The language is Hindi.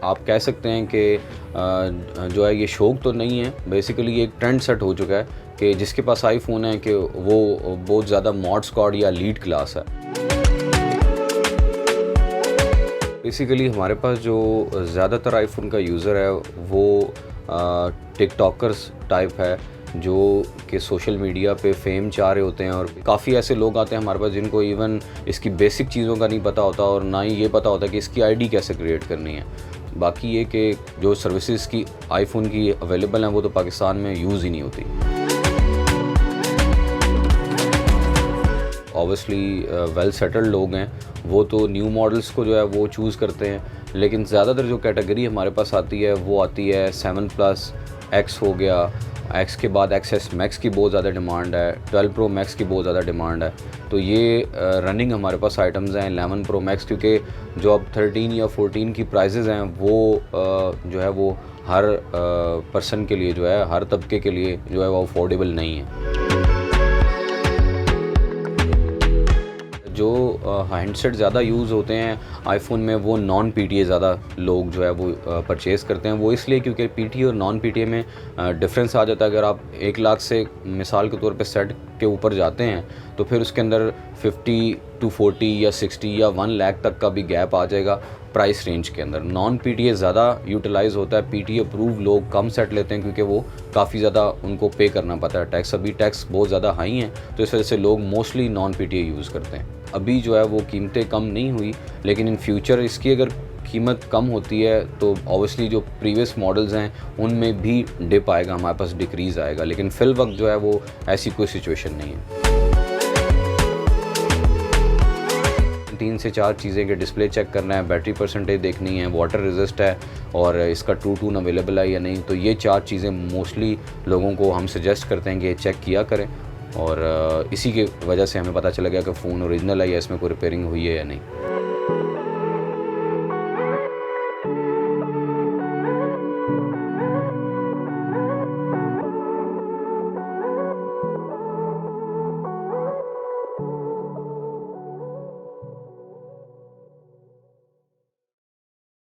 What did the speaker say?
आप कह सकते हैं कि जो है ये शौक तो नहीं है, बेसिकली ये एक ट्रेंड सेट हो चुका है कि जिसके पास आईफोन है कि वो बहुत ज़्यादा मॉड स्क्वाड या लीड क्लास है। बेसिकली हमारे पास जो ज़्यादातर आईफोन का यूज़र है वो टिकटॉकर्स टाइप है, जो कि सोशल मीडिया पे फेम चाह रहे होते हैं, और काफ़ी ऐसे लोग आते हैं हमारे पास जिनको इवन इसकी बेसिक चीज़ों का नहीं पता होता और ना ही ये पता होता कि इसकी आईडी कैसे क्रिएट करनी है। बाकी ये कि जो सर्विसेज की आईफोन की अवेलेबल हैं वो तो पाकिस्तान में यूज़ ही नहीं होती। ऑब्वियसली वेल सेटल्ड लोग हैं वो तो न्यू मॉडल्स को जो है वो चूज़ करते हैं, लेकिन ज़्यादातर जो कैटेगरी हमारे पास आती है वो आती है 7+ X हो गया, X के बाद XS Max की बहुत ज़्यादा डिमांड है, 12 Pro Max की बहुत ज़्यादा डिमांड है। तो ये रनिंग हमारे पास आइटम्स हैं 11 Pro Max, क्योंकि जो अब 13 या 14 की प्राइसेस हैं वो जो है वो हर पर्सन के लिए जो है, हर तबके के लिए जो है वो अफोर्डेबल नहीं है। जो हैंडसेट ज़्यादा यूज़ होते हैं आईफोन में वो नॉन पीटीए ज़्यादा लोग जो है वो परचेज़ करते हैं। वो इसलिए क्योंकि पीटीए और नॉन पीटीए में डिफरेंस आ जाता है। अगर आप 1 लाख से मिसाल के तौर पे सेट के ऊपर जाते हैं तो फिर उसके अंदर 50 to 40 या 60 या 1 लाख तक का भी गैप आ जाएगा प्राइस रेंज के अंदर। नॉन पीटीए ज़्यादा यूटिलाइज़ होता है, पीटीए अप्रूव लोग कम सेट लेते हैं क्योंकि वो काफ़ी ज़्यादा उनको पे करना पड़ता है टैक्स। अभी टैक्स बहुत ज़्यादा हाई हैं तो इस वजह से लोग मोस्टली नॉन पीटीए यूज़ करते हैं। अभी जो है वो कीमतें कम नहीं हुई, लेकिन इन फ्यूचर इसकी अगर कीमत कम होती है तो ऑब्वियसली जो प्रीवियस मॉडल्स हैं उनमें भी डिप आएगा, हमारे पास डिक्रीज़ आएगा, लेकिन फिल वक्त जो है वो ऐसी कोई सिचुएशन नहीं है। 3 से 4 चीज़ें के डिस्प्ले चेक करना है, बैटरी परसेंटेज देखनी है, वाटर रेजिस्ट है और इसका ट्रू टोन अवेलेबल है या नहीं। तो ये 4 चीज़ें मोस्टली लोगों को हम सजेस्ट करते हैं कि ये चेक किया करें, और इसी के वजह से हमें पता चला गया कि फ़ोन ओरिजिनल है या इसमें कोई रिपेयरिंग हुई है या नहीं।